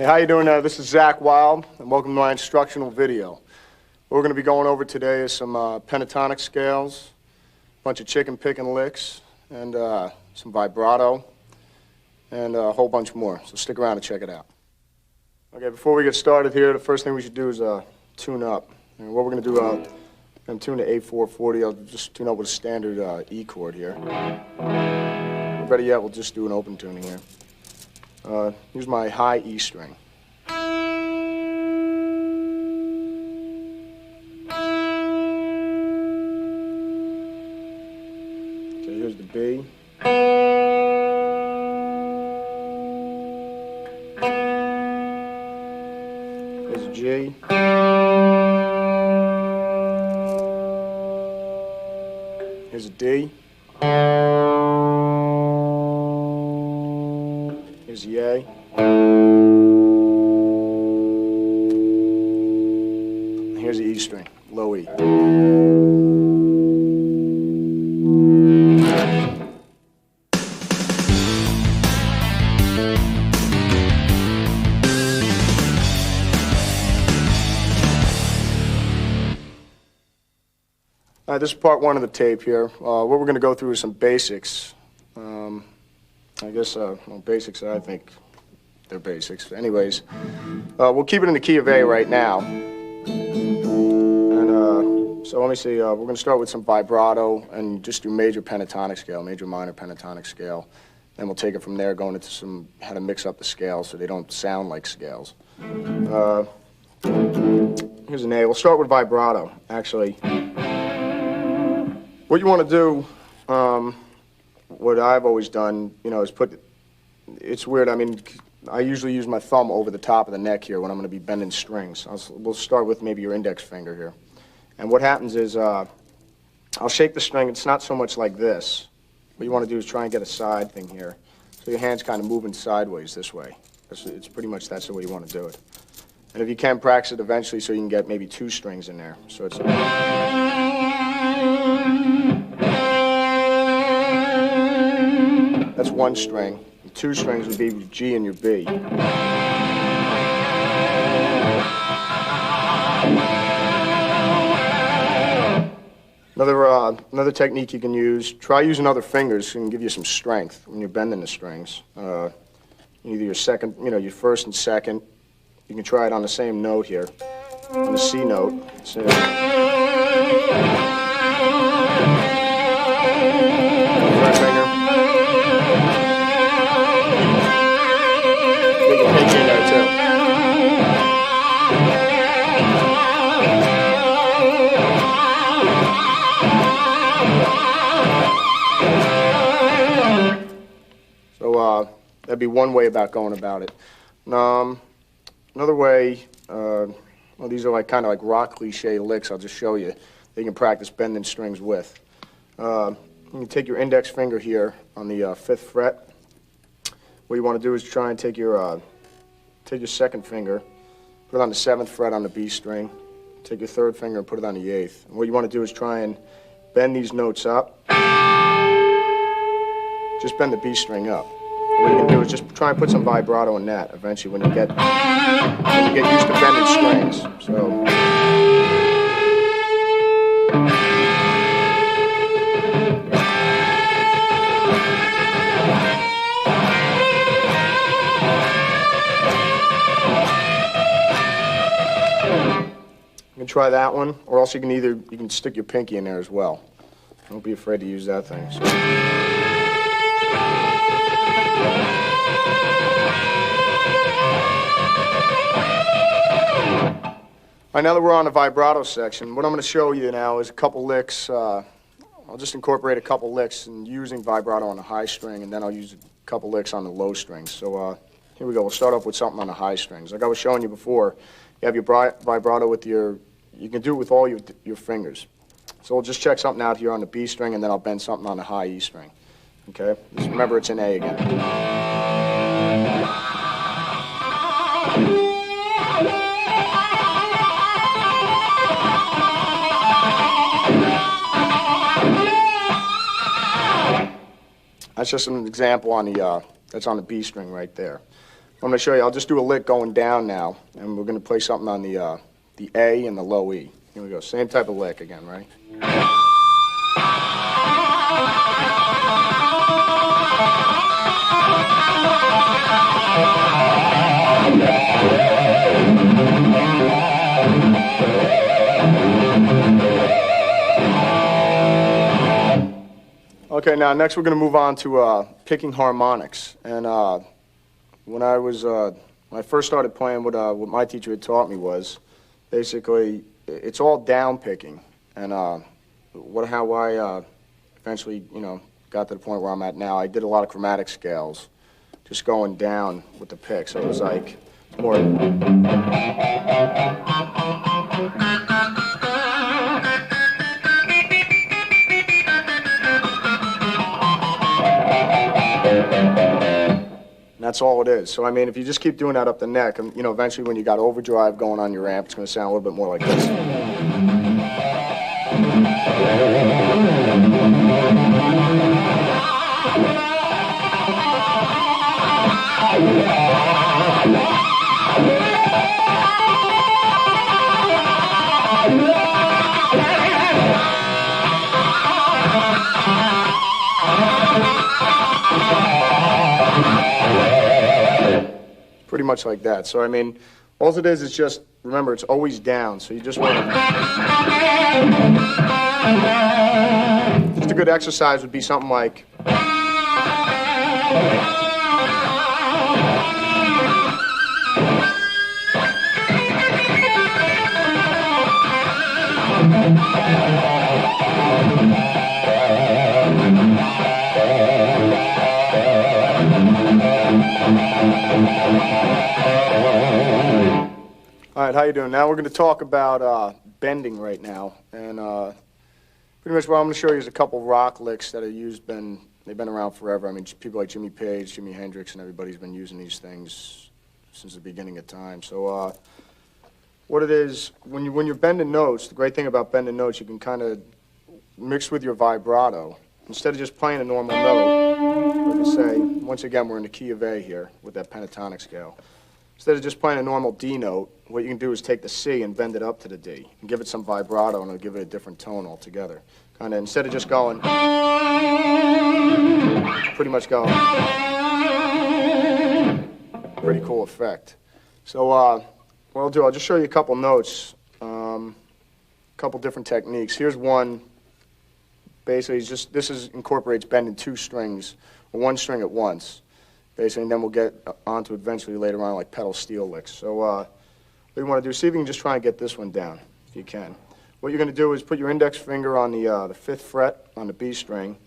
Hey, how you doing? This is Zakk Wylde, and welcome to my instructional video. What we're going to be going over today is some pentatonic scales, a bunch of chicken picking licks, and some vibrato, and a whole bunch more. So stick around and check it out. Okay, before we get started here, the first thing we should do is tune up. And what we're going to do, I'm going to tune to A440. I'll just tune up with a standard E chord here. Or better yet, we'll just do an open tuning here. Use my high E string. Okay, here's the B. Here's a G. Here's a D. Here's the A. Here's the E string, low E. This is part one of the tape here. What we're going to go through is some basics. I guess, basics, I think they're basics. Anyways, we'll keep it in the key of A right now. And so let me see, we're going to start with some vibrato and just do major pentatonic scale, major minor pentatonic scale. Then we'll take it from there, going into how to mix up the scales so they don't sound like scales. Here's an A. We'll start with vibrato, actually. What you want to do, what I've always done, is it's weird, I usually use my thumb over the top of the neck here when I'm going to be bending strings. We'll start with maybe your index finger here. And what happens is, I'll shake the string. It's not so much like this. What you want to do is try and get a side thing here. So your hand's kind of moving sideways this way. It's pretty much, that's the way you want to do it. And if you can, practice it eventually so you can get maybe two strings in there. So it's... That's one string. The two strings would be your G and your B. Another technique you can use, try using other fingers. It can give you some strength when you're bending the strings. Either your second, your first and second. You can try it on the same note here, on the C note. So, right finger. Get your pinky in there too. So that'd be one way about going about it. Another way, well, these are kind of like rock cliche licks. I'll just show you that you can practice bending strings with. You can take your index finger here on the 5th fret. What you want to do is try and take your second finger, put it on the 7th fret on the B string. Take your 3rd finger and put it on the 8th. And what you want to do is try and bend these notes up. Just bend the B string up. And what you can do is just try and put some vibrato in that eventually when you get used to bending strings. So. You can try that one, or else you can stick your pinky in there as well. Don't be afraid to use that thing. So. All right, now that we're on the vibrato section, what I'm going to show you now is a couple licks. I'll just incorporate a couple licks and using vibrato on the high string, and then I'll use a couple licks on the low strings. So here we go. We'll start off with something on the high strings. Like I was showing you before, you have your vibrato with you can do it with all your fingers. So we'll just check something out here on the B string, and then I'll bend something on the high E string. Okay? Just remember it's in A again. That's just an example on the that's on the B string right there. I'm going to show you, I'll just do a lick going down now, and we're going to play something on the A and the low E. Here we go, same type of lick again, right? Okay, now next we're going to move on to picking harmonics. And when I first started playing, what my teacher had taught me was basically it's all down picking. And how I eventually, got to the point where I'm at now, I did a lot of chromatic scales, just going down with the pick. So it was like more. And that's all it is. So, I mean, if you just keep doing that up the neck, and, eventually when you got overdrive going on your amp, it's going to sound a little bit more like this. Pretty much like that. So, I mean, all it is just, remember, it's always down. So you just want to... Just a good exercise would be something like... All right, how you doing? Now we're going to talk about bending right now, and pretty much what I'm going to show you is a couple rock licks that are used. They've been around forever. I mean, people like Jimmy Page, Jimi Hendrix, and everybody's been using these things since the beginning of time. So, what it is when you're bending notes, the great thing about bending notes, you can kind of mix with your vibrato instead of just playing a normal note. Like I say, once again, we're in the key of A here with that pentatonic scale. Instead of just playing a normal D note, what you can do is take the C and bend it up to the D and give it some vibrato, and it'll give it a different tone altogether. Kind of instead of just going, pretty much going, pretty cool effect. So what I'll do, I'll just show you a couple notes, a couple different techniques. Here's one. Basically, this incorporates bending two strings, or one string at once. Basically, and then we'll get onto eventually later on like pedal steel licks. So what you want to do, see if you can just try and get this one down, if you can. What you're going to do is put your index finger on the 5th fret on the B string,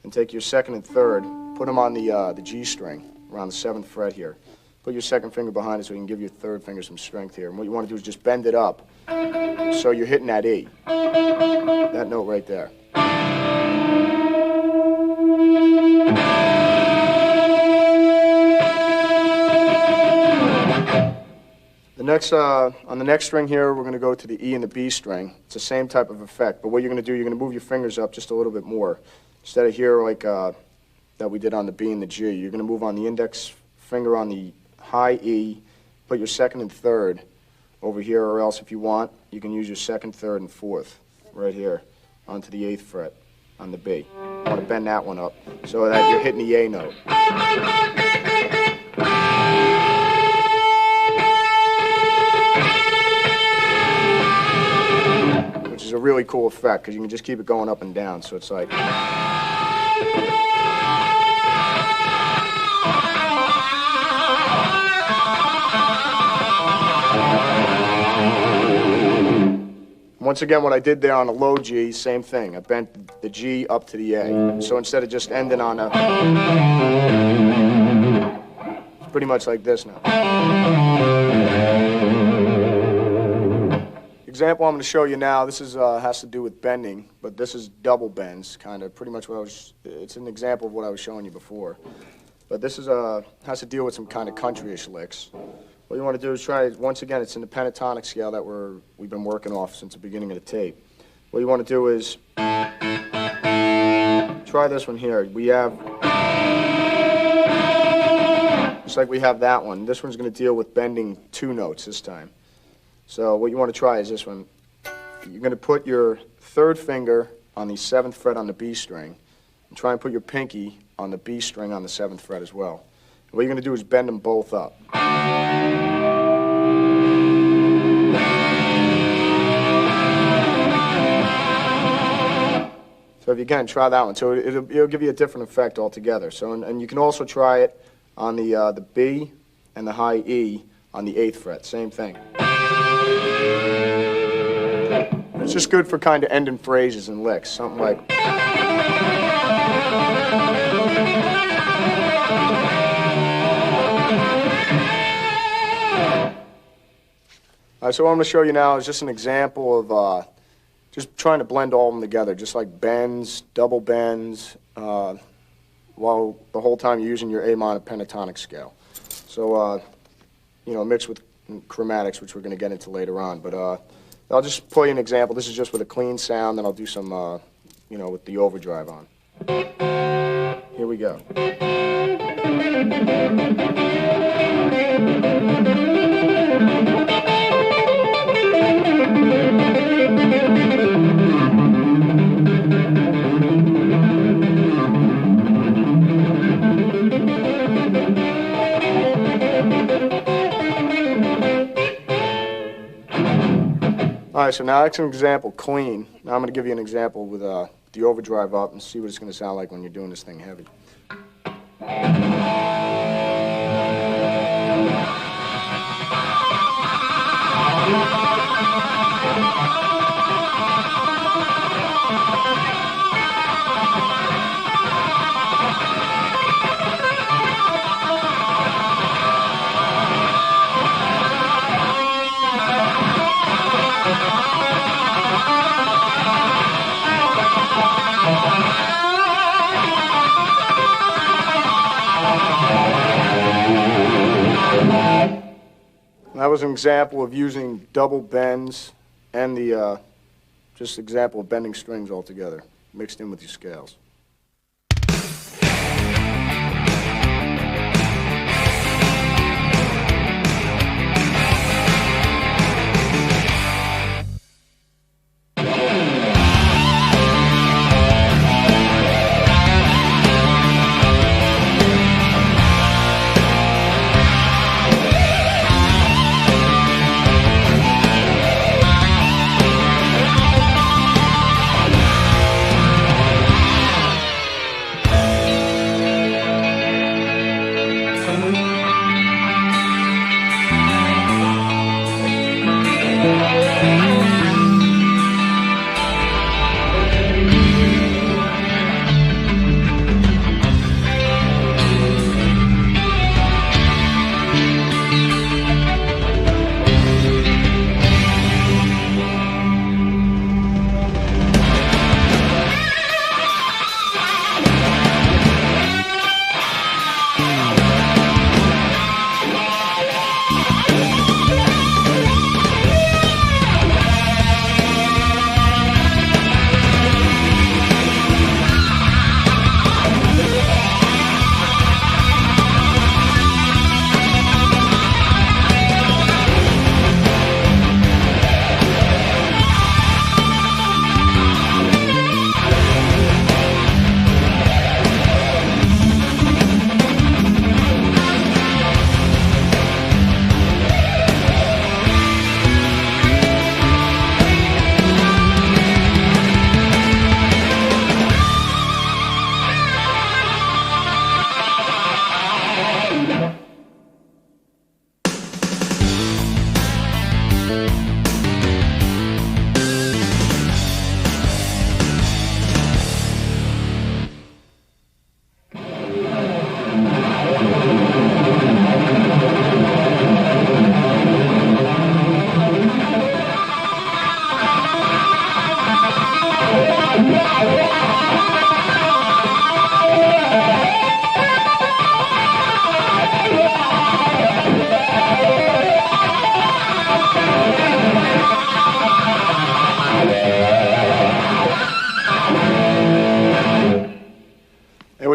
and take your 2nd and 3rd, put them on the G string, around the 7th fret here. Put your 2nd finger behind it so you can give your 3rd finger some strength here. And what you want to do is just bend it up so you're hitting that E, that note right there. On the next string here, we're going to go to the E and the B string. It's the same type of effect, but what you're going to do, you're going to move your fingers up just a little bit more. Instead of here like that we did on the B and the G, you're going to move on the index finger on the high E, put your 2nd and 3rd over here, or else if you want, you can use your 2nd, 3rd, and 4th right here onto the 8th fret on the B. You want to bend that one up so that you're hitting the A note. Which is a really cool effect because you can just keep it going up and down. So it's like. Once again, what I did there on a low G, same thing. I bent the G up to the A. So instead of just ending on a, it's pretty much like this now. Example I'm going to show you now, this is has to do with bending, but this is double bends, kind of pretty much it's an example of what I was showing you before. But this is has to deal with some kind of country-ish licks. What you want to do is try, once again, it's in the pentatonic scale that we've been working off since the beginning of the tape. What you want to do is try this one here. We have, Looks like we have that one. This one's going to deal with bending 2 notes this time. So what you want to try is this one. You're going to put your 3rd finger on the 7th fret on the B string, and try and put your pinky on the B string on the 7th fret as well. And what you're going to do is bend them both up. So if you can, try that one. So it'll give you a different effect altogether. So and you can also try it on the B and the high E on the 8th fret. Same thing. It's just good for kind of ending phrases and licks. Something like. All right, so what I'm going to show you now is just an example of just trying to blend all of them together, just like bends, double bends, while the whole time you're using your A minor pentatonic scale. So, mixed with chromatics, which we're going to get into later on. But I'll just play you an example. This is just with a clean sound, then I'll do some, with the overdrive on. Here we go. All right, so now that's an example, clean. Now I'm going to give you an example with the overdrive up and see what it's going to sound like when you're doing this thing heavy. That was an example of using double bends and the just example of bending strings all together, mixed in with your scales.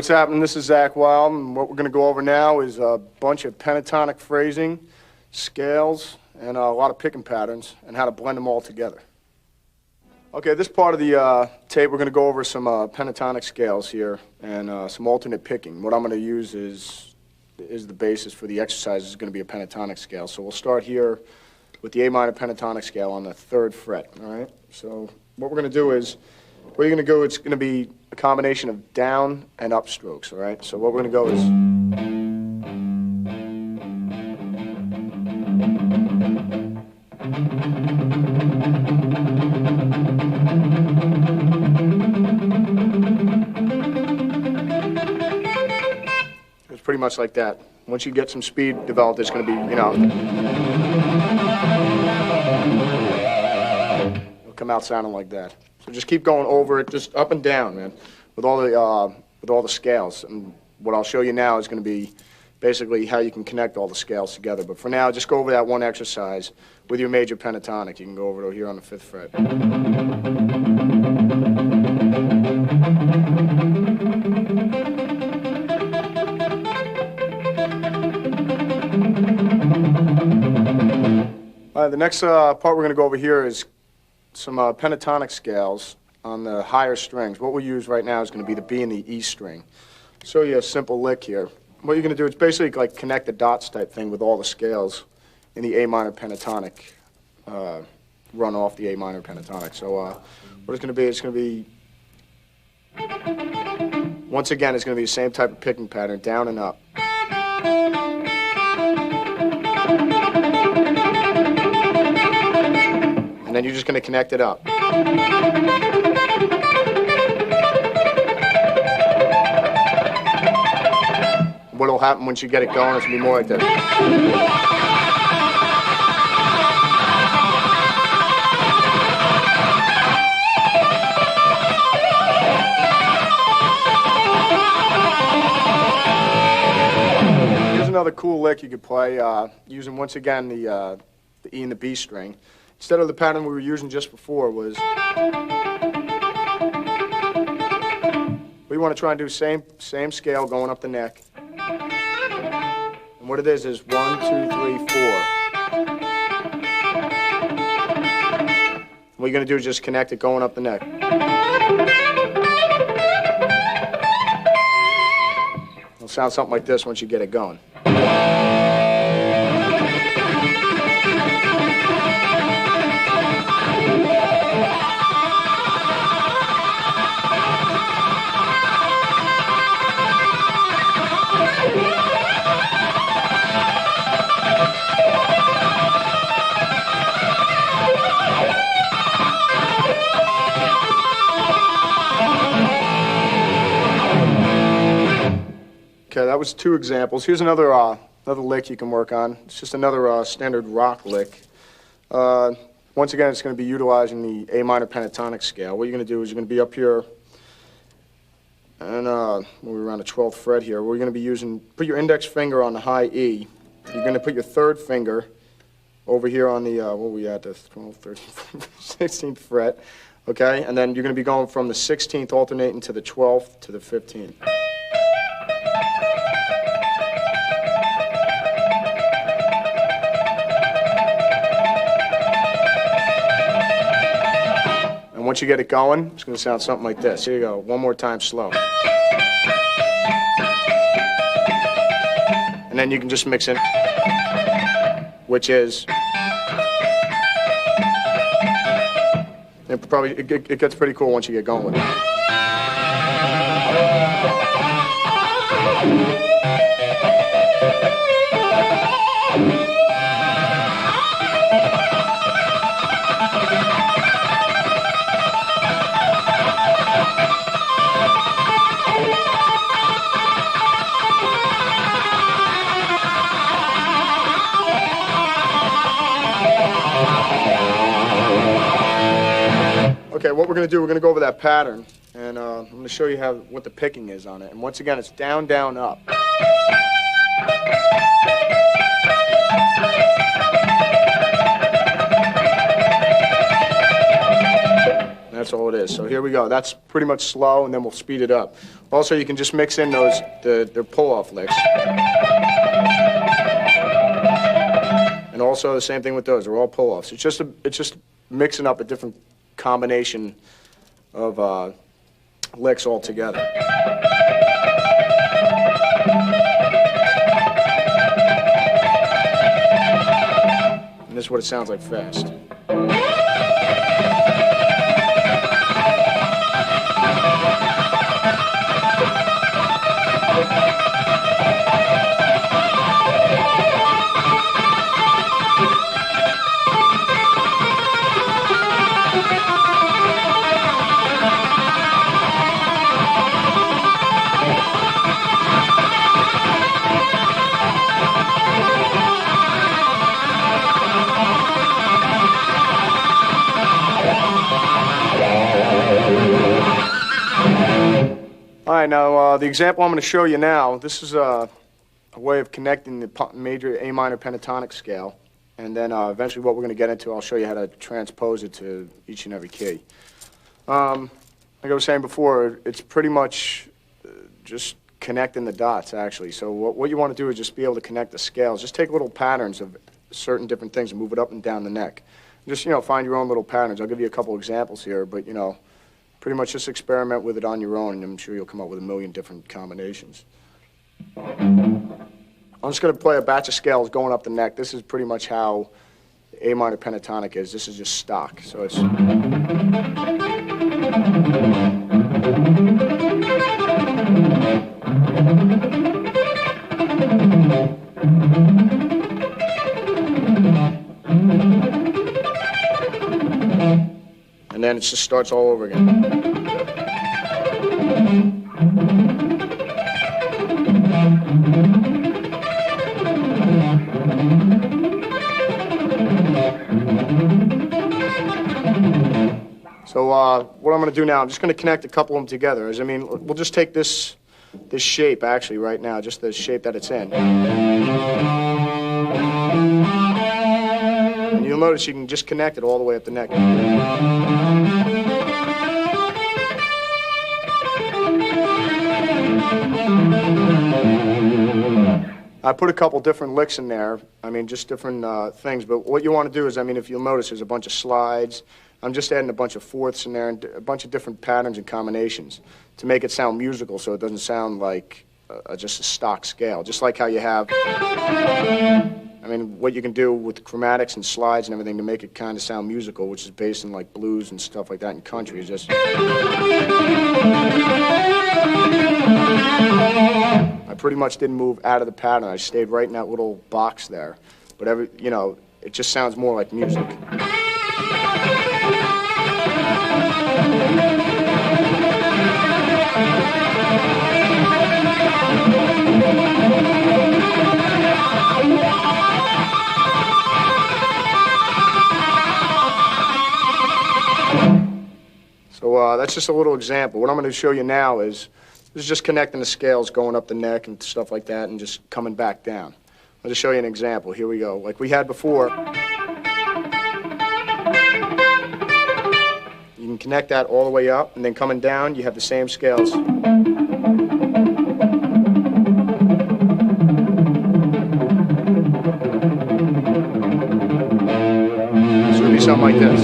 what's happening? This is Zakk Wylde, and what we're going to go over now is a bunch of pentatonic phrasing, scales, and a lot of picking patterns, and how to blend them all together. Okay, this part of the tape, we're going to go over some pentatonic scales here, and some alternate picking. What I'm going to use is the basis for the exercise is going to be a pentatonic scale. So we'll start here with the A minor pentatonic scale on the 3rd fret, all right? So what we're going to do is, where you're going to go, it's going to be a combination of down and up strokes, all right? So what we're going to go is... It's pretty much like that. Once you get some speed developed, it's going to be, you know... It'll come out sounding like that. So just keep going over it, just up and down, man, with all the scales. And what I'll show you now is going to be basically how you can connect all the scales together. But for now, just go over that one exercise with your major pentatonic. You can go over to here on the 5th fret. All right, the next part we're going to go over here is some pentatonic scales on the higher strings. What we'll use right now is going to be the B and the E string. Show you a simple lick here. What you're going to do is basically like connect the dots type thing with all the scales in the A minor pentatonic, run off the A minor pentatonic. So what it's going to be, it's going to be, once again, it's going to be the same type of picking pattern, down and up. And then you're just going to connect it up. What will happen once you get it going is going to be more like this. Here's another cool lick you could play using, once again, the E and the B string. Instead of the pattern we were using just before was, we want to try and do same scale going up the neck. And what it is 1, 2, 3, 4. What you're going to do is just connect it going up the neck. It'll sound something like this once you get it going. Okay, that was 2 examples. Here's another lick you can work on. It's just another standard rock lick. Once again, it's going to be utilizing the A minor pentatonic scale. What you're going to do is you're going to be up here, and we're around the 12th fret here. We're going to be using, put your index finger on the high E. You're going to put your 3rd finger over here on the, what were we at, the 12th, 13th, 16th fret. Okay, and then you're going to be going from the 16th alternating to the 12th to the 15th. Once you get it going, it's going to sound something like this. Here you go. One more time, slow. And then you can just mix in, which is, it gets pretty cool once you get going with it. Okay, what we're going to do, we're going to go over that pattern, and I'm going to show you what the picking is on it. And once again, it's down, down, up. That's all all it is. So here we go. That's pretty much slow, and then we'll speed it up. Also, you can just mix in their pull-off licks. And also the same thing with those. They're all pull-offs. It's just mixing up a different combination of licks all together. And this is what it sounds like fast. All right, now the example I'm going to show you now, this is a way of connecting the major A minor pentatonic scale, and then eventually what we're going to get into, I'll show you how to transpose it to each and every key. Like I was saying before, it's pretty much just connecting the dots, actually. So what you want to do is just be able to connect the scales. Just take little patterns of certain different things and move it up and down the neck. Just, find your own little patterns. I'll give you a couple examples here, but, pretty much just experiment with it on your own, and I'm sure you'll come up with a million different combinations. I'm just going to play a batch of scales going up the neck. This is pretty much how A minor pentatonic is. This is just stock. So it's... And then it just starts all over again. So what I'm going to do now, I'm just going to connect a couple of them together. We'll just take this shape actually right now, just the shape that it's in. And you'll notice you can just connect it all the way up the neck. I put a couple different licks in there, just different things, but what you want to do is, if you'll notice, there's a bunch of slides. I'm just adding a bunch of fourths in there and a bunch of different patterns and combinations to make it sound musical so it doesn't sound like just a stock scale. Just like how you have, what you can do with chromatics and slides and everything to make it kind of sound musical, which is based in like blues and stuff like that in country, is just... I pretty much didn't move out of the pattern. I stayed right in that little box there. But it just sounds more like music. So that's just a little example. What I'm going to show you now is just connecting the scales going up the neck and stuff like that and just coming back down. I'll just show you an example. Here we go. Like we had before. You can connect that all the way up, and then coming down, you have the same scales. So it'll be something like this.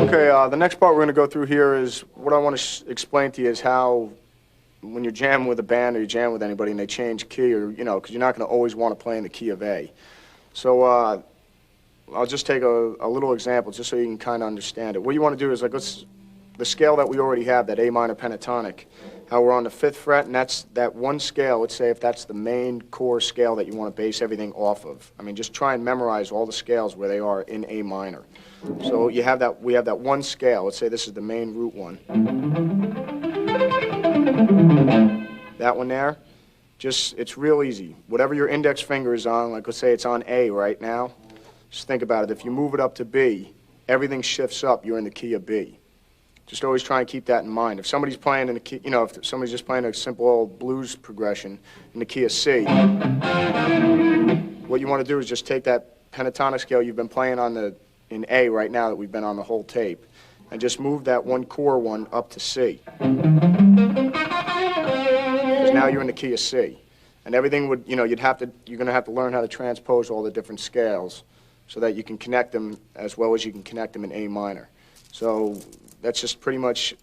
Okay, the next part we're going to go through here is what I want to explain to you is how when you're jamming with a band or you jam with anybody and they change key, or because you're not going to always want to play in the key of A. So I'll just take a little example just so you can kind of understand it. What you want to do is the scale that we already have, that A minor pentatonic, how we're on the 5th fret, and that's that one scale. Let's say if that's the main core scale that you want to base everything off of. Just try and memorize all the scales where they are in A minor. So we have that one scale. Let's say this is the main root one. That one there, it's real easy. Whatever your index finger is on, like let's say it's on A right now, Just think about it. If you move it up to B, everything shifts up. You're in the key of B. Just always try and keep that in mind. If somebody's playing in the key, if somebody's just playing a simple old blues progression in the key of C, what you want to do is just take that pentatonic scale you've been playing in A right now that we've been on the whole tape, and just move that one core one up to C. Because now you're in the key of C. And everything would, you're going to have to learn how to transpose all the different scales so that you can connect them as well as you can connect them in A minor. So that's just pretty much,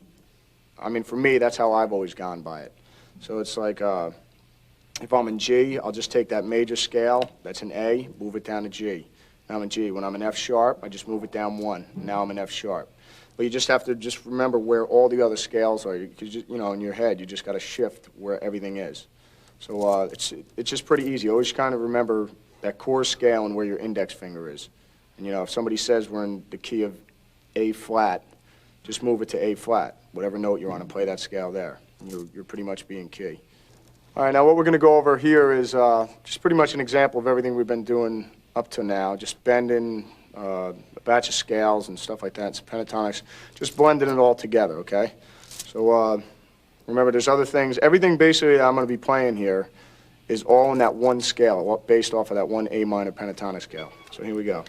for me, that's how I've always gone by it. So it's like, if I'm in G, I'll just take that major scale that's in A, move it down to G. Now I'm in G. When I'm in F sharp, I just move it down one. Now I'm in F sharp. But you just have to just remember where all the other scales are. In your head, you just got to shift where everything is. So it's just pretty easy. Always kind of remember that core scale and where your index finger is. And if somebody says we're in the key of A flat, just move it to A flat, whatever note you're on, and play that scale there. And you're pretty much being key. All right, now what we're going to go over here is just pretty much an example of everything we've been doing up to now, just bending a batch of scales and stuff like that, some pentatonics, just blending it all together, okay? So remember, there's other things. Everything basically that I'm going to be playing here is all in that one scale, based off of that one A minor pentatonic scale. So here we go.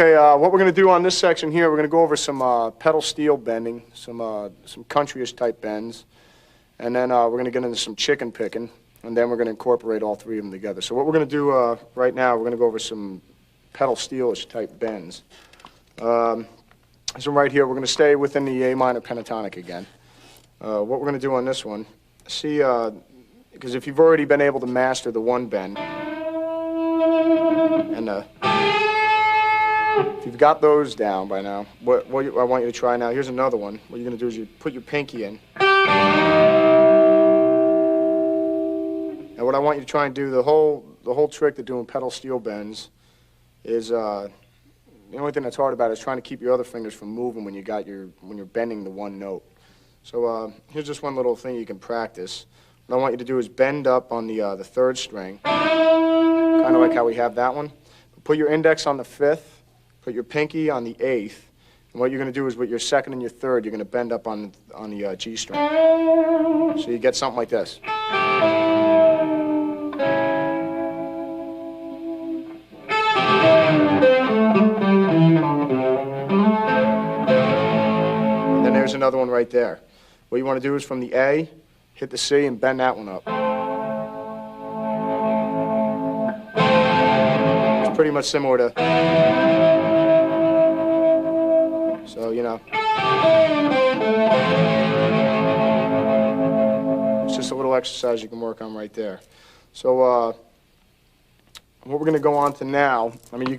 Okay, what we're going to do on this section here, we're going to go over some pedal steel bending, some country-ish type bends, and then we're going to get into some chicken picking, and then we're going to incorporate all three of them together. So what we're going to do right now, we're going to go over some pedal steel-ish type bends. So right here, we're going to stay within the A minor pentatonic again. What we're going to do on this one, see, because if you've already been able to master the one bend, and if you've got those down by now, what I want you to try now, here's another one. What you're going to do is you put your pinky in. And what I want you to try and do, the whole trick to doing pedal steel bends is, the only thing that's hard about it is trying to keep your other fingers from moving when you're bending the one note. So here's just one little thing you can practice. What I want you to do is bend up on the third string, kind of like how we have that one. Put your index on the fifth, put your pinky on the eighth, and what you're going to do is with your second and your third, you're going to bend up on the G string. So you get something like this. And then there's another one right there. What you want to do is from the A, hit the C, and bend that one up. It's pretty much similar to... So, you know. It's just a little exercise you can work on right there. So, what we're going to go on to now, I mean, you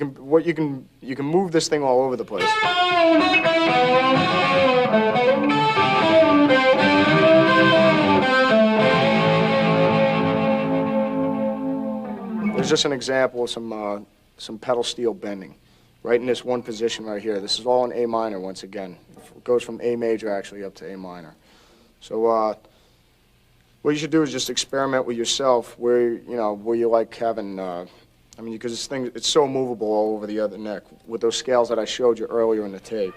can move this thing all over the place. There's just an example of some pedal steel bending, right in this one position right here. This is all in A minor once again. It goes from A major actually up to A minor. So what you should do is just experiment with yourself where you like having. I mean, because this thing, it's so movable all over the other neck with those scales that I showed you earlier in the tape.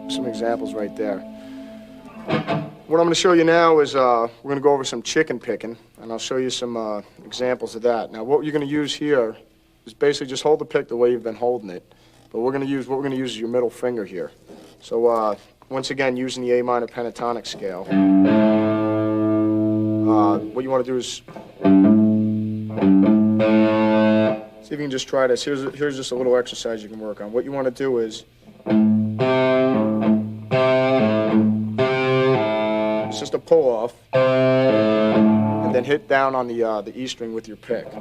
Some examples right there. What I'm going to show you now is we're going to go over some chicken picking, and I'll show you some examples of that. Now, what you're going to use here is basically just hold the pick the way you've been holding it, but what we're going to use is your middle finger here. So once again, using the A minor pentatonic scale, what you want to do is see if you can just try this. Here's just a little exercise you can work on. What you want to do is it's just a pull off, and then hit down on the E string with your pick. You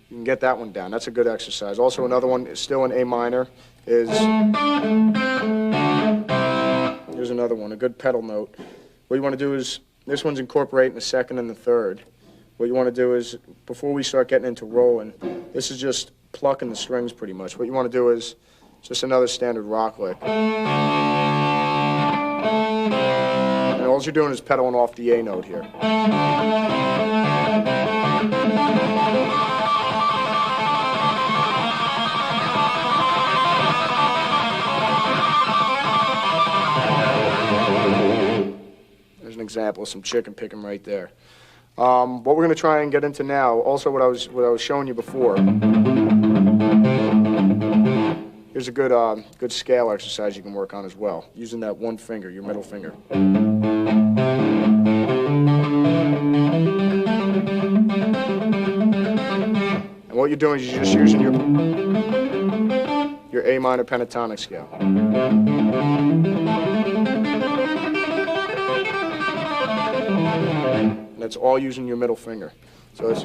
can get that one down. That's a good exercise. Also, another one is still in A minor is, here's another one, a good pedal note. What you want to do is, this one's incorporating the second and the third. What you want to do is, before we start getting into rolling, this is just plucking the strings pretty much. What you want to do is just another standard rock lick. And all you're doing is pedaling off the A note here. There's an example of some chicken picking right there. What we're going to try and get into now, also what I was showing you before. Here's a good scale exercise you can work on as well, using that one finger, your middle finger. And what you're doing is you're just using your A minor pentatonic scale. And that's all using your middle finger. So it's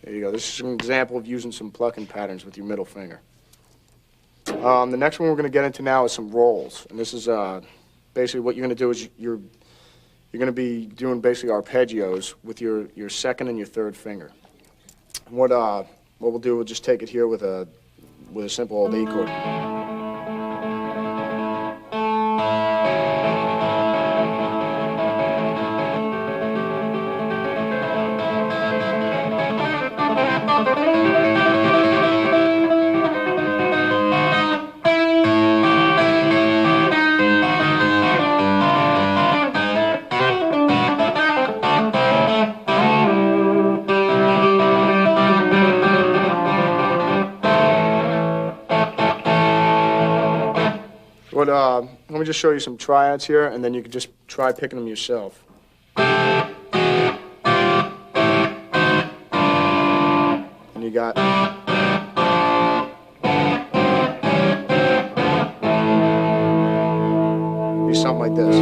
There you go. This is an example of using some plucking patterns with your middle finger. The next one we're going to get into now is some rolls, and this is basically what you're going to do is you're going to be doing basically arpeggios with your second and your third finger. And what we'll do, we'll just take it here with a simple old E chord. Let me just show you some triads here, and then you can just try picking them yourself. And you got... be something like this.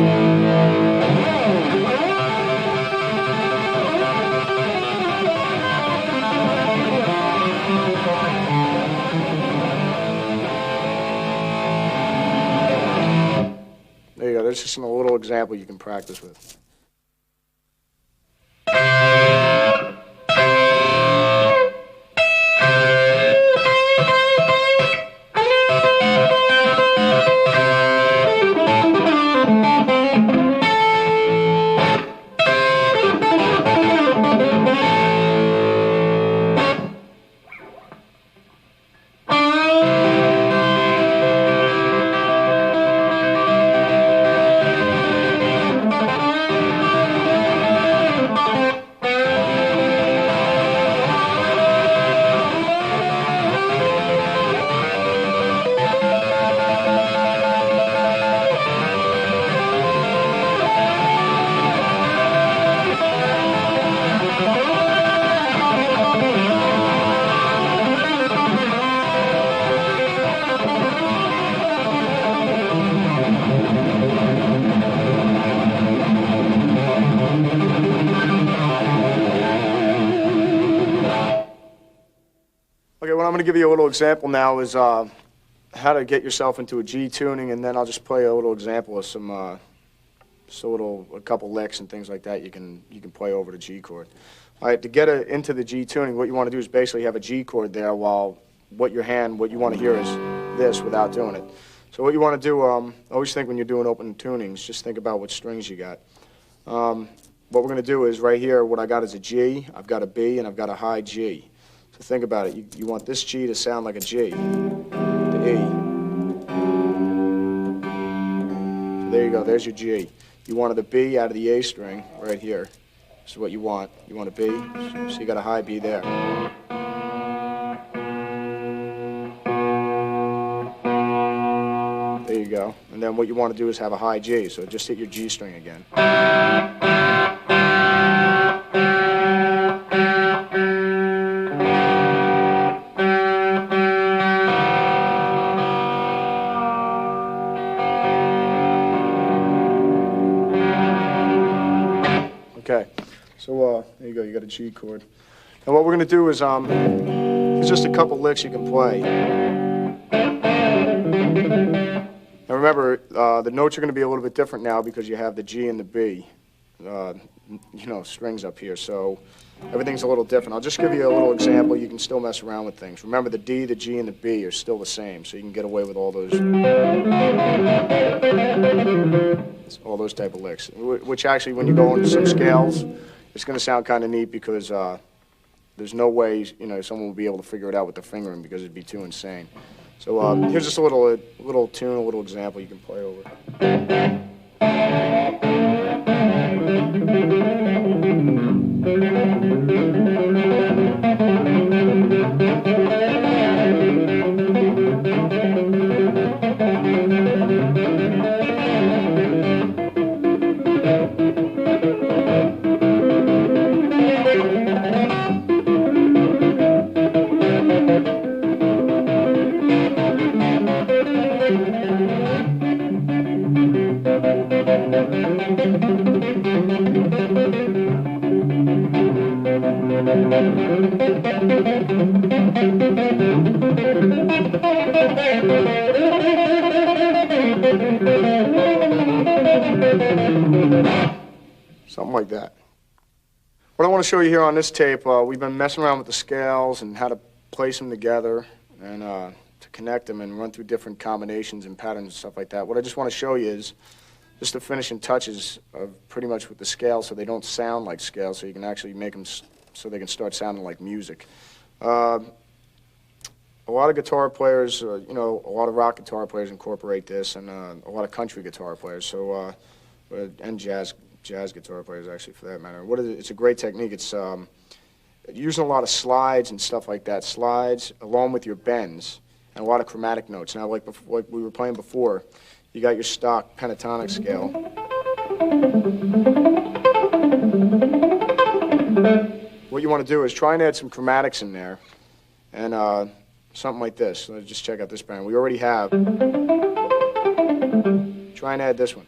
There you go. There's just a little example you can practice with. Okay, what I'm going to give you a little example now is how to get yourself into a G tuning, and then I'll just play a little example of some, a couple licks and things like that you can play over the G chord. All right, to get into the G tuning, what you want to do is basically have a G chord there while what you want to hear is this without doing it. So what you want to do, always think when you're doing open tunings, just think about what strings you got. What we're going to do is right here, what I got is a G, I've got a B, and I've got a high G. So think about it. You want this G to sound like a G, the E. So there you go. There's your G. You wanted a B out of the A string right here. This is what you want. You want a B, so you got a high B there. There you go. And then what you want to do is have a high G, so just hit your G string again. Okay, so there you go, you got a G chord. And what we're going to do is, there's just a couple licks you can play. Now remember, the notes are going to be a little bit different now because you have the G and the B, strings up here, so everything's a little different. I'll just give you a little example. You can still mess around with things. Remember, the D, the G, and the B are still the same, so you can get away with all those type of licks, which actually, when you go into some scales, it's going to sound kind of neat because there's no way, someone will be able to figure it out with their fingering because it'd be too insane. So here's just a little tune, a little example you can play over. Something like that. What I want to show you here on this tape, we've been messing around with the scales and how to place them together and to connect them and run through different combinations and patterns and stuff like that. What I just want to show you is just the finishing touches of pretty much with the scales so they don't sound like scales, so you can actually make them so they can start sounding like music. A lot of guitar players, you know, a lot of rock guitar players incorporate this, and a lot of country guitar players, so and jazz guitar players, actually, for that matter. It's a great technique. It's using a lot of slides and stuff like that. Slides along with your bends and a lot of chromatic notes. Now, like we were playing before, you got your stock pentatonic scale. What you want to do is try and add some chromatics in there, and something like this. Let's just check out this pattern. We already have. Try and add this one.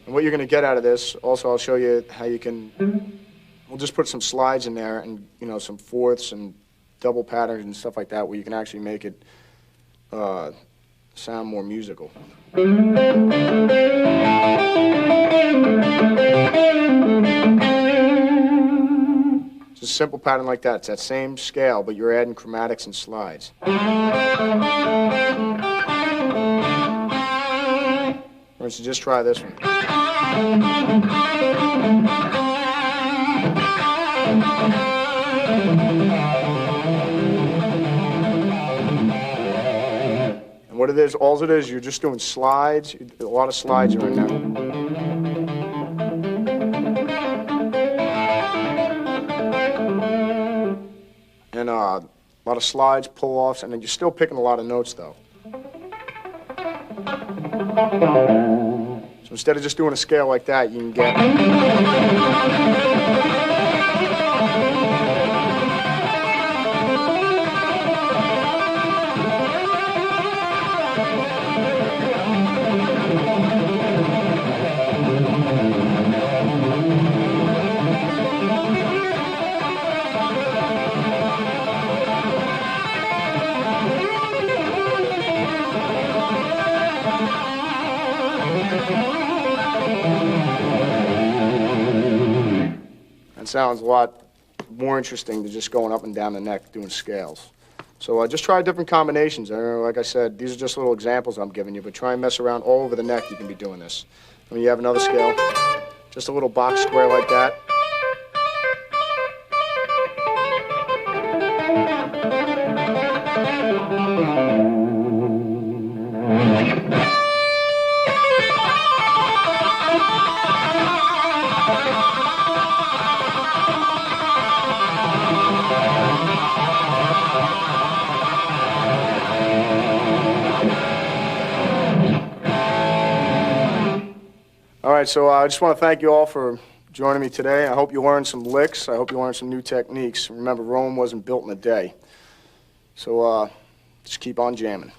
And what you're going to get out of this, also I'll show you how you can, we'll just put some slides in there and, you know, some fourths and double patterns and stuff like that where you can actually make it sound more musical. It's a simple pattern like that. It's that same scale, but you're adding chromatics and slides. Or so just try this one. And what it is, all it is, you're just doing slides. A lot of slides are in there. And a lot of slides, pull-offs, and then you're still picking a lot of notes, though. So instead of just doing a scale like that, you can get... It sounds a lot more interesting than just going up and down the neck doing scales. So just try different combinations. Like I said, these are just little examples I'm giving you, but try and mess around all over the neck. You can be doing this. When you have another scale, just a little box square like that. All right, so I just want to thank you all for joining me today. I hope you learned some licks. I hope you learned some new techniques. Remember, Rome wasn't built in a day. So just keep on jamming.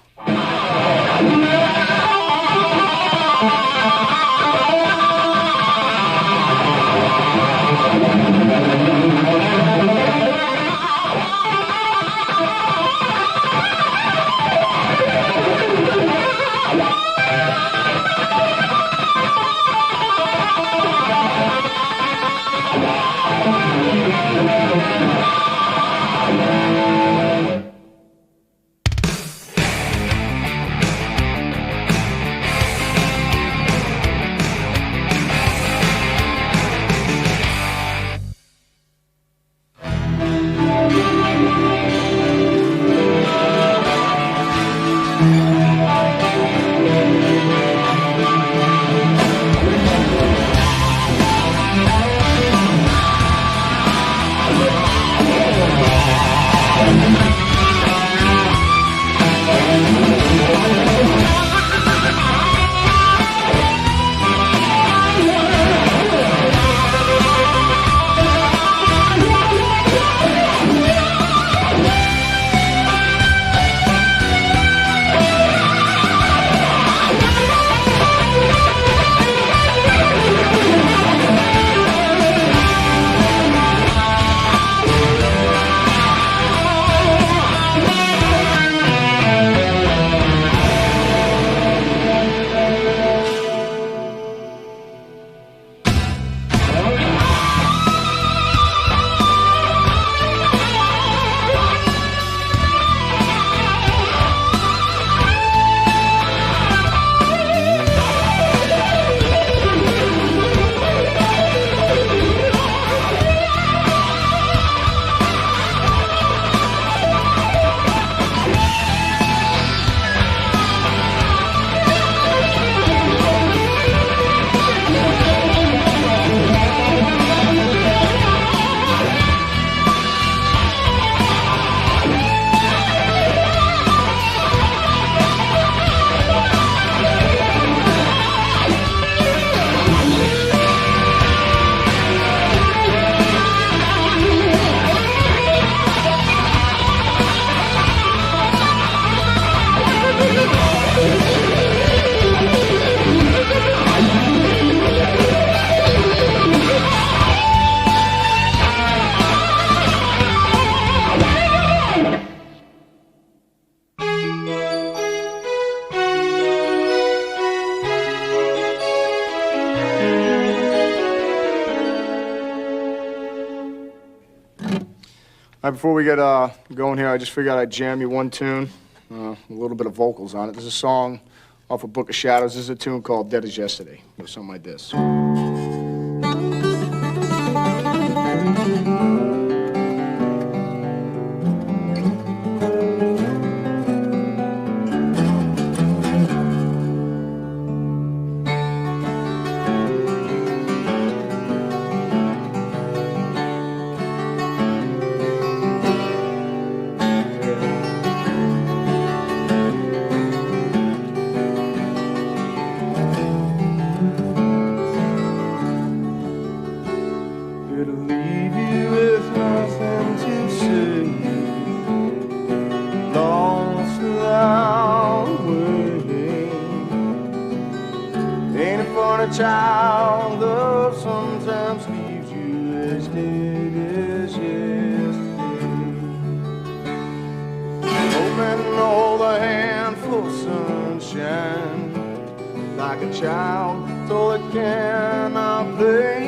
All right, before we get going here, I just figured I'd jam you one tune, a little bit of vocals on it. This is a song off of Book of Shadows. This is a tune called Dead as Yesterday. It goes something like this. It'll leave you with nothing to say, lost without waiting. Ain't it funny, child, love sometimes leaves you as dead as yesterday. Hoping to hold a handful of sunshine, like a child told it cannot play.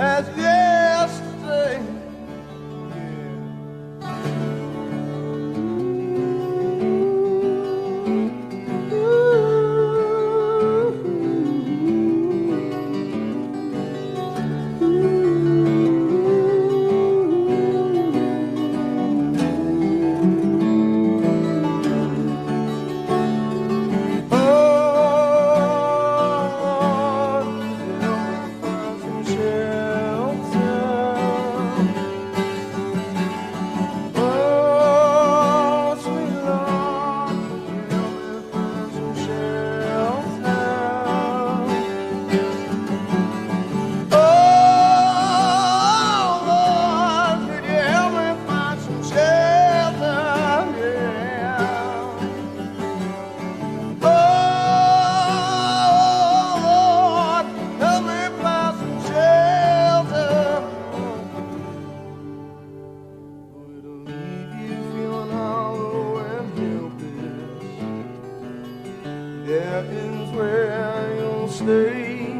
As yesterday, there is where you'll stay.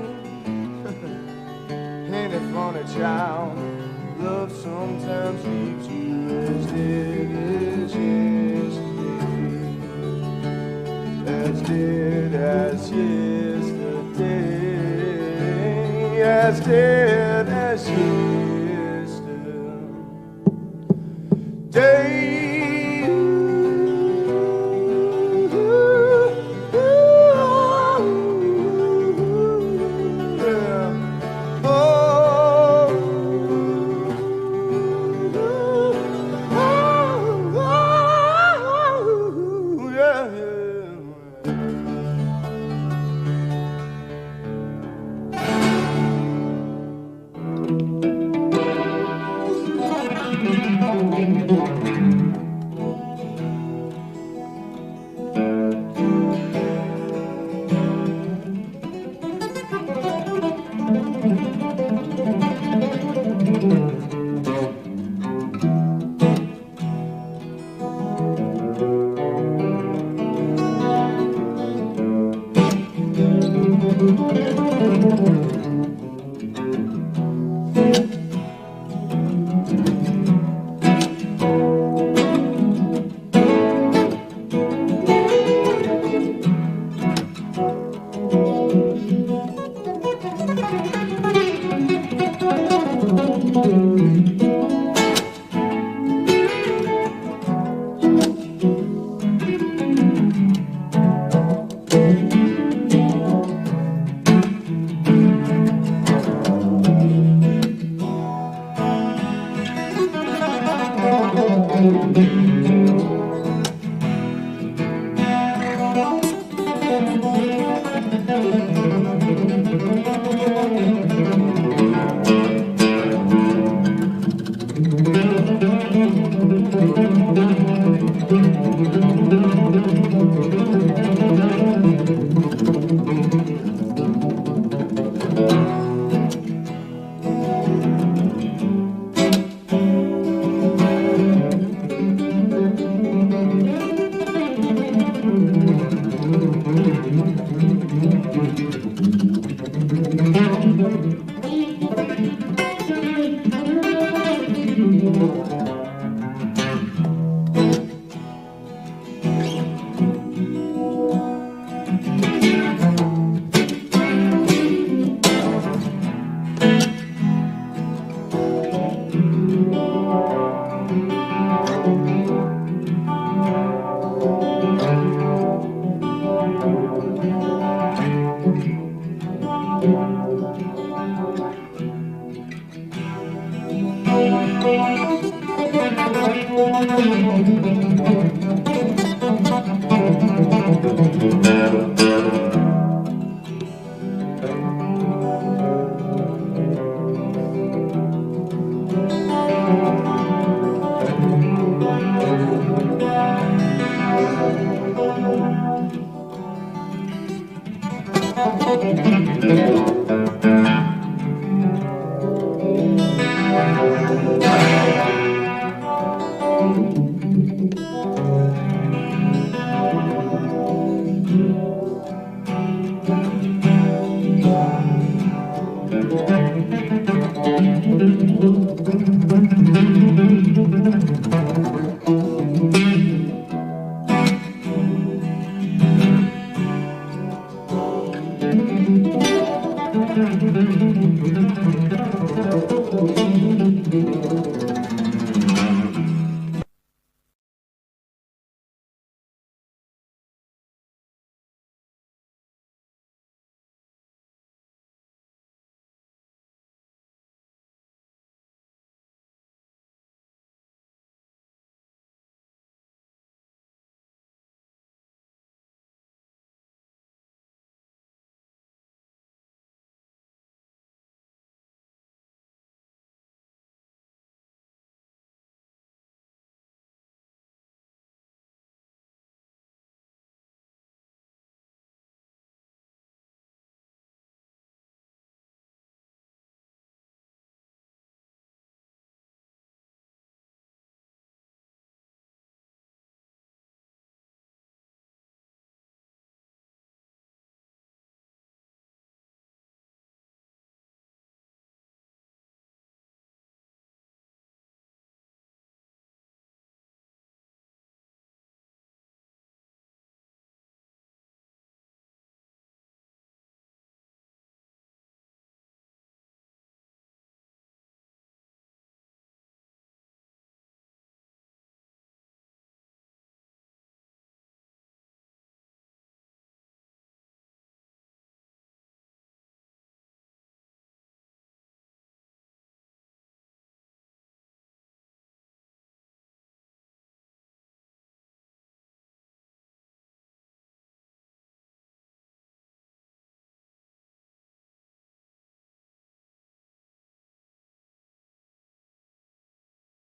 Ain't it funny, child? Love sometimes leaves you as dead as yesterday. As dead as yesterday. As dead as yesterday.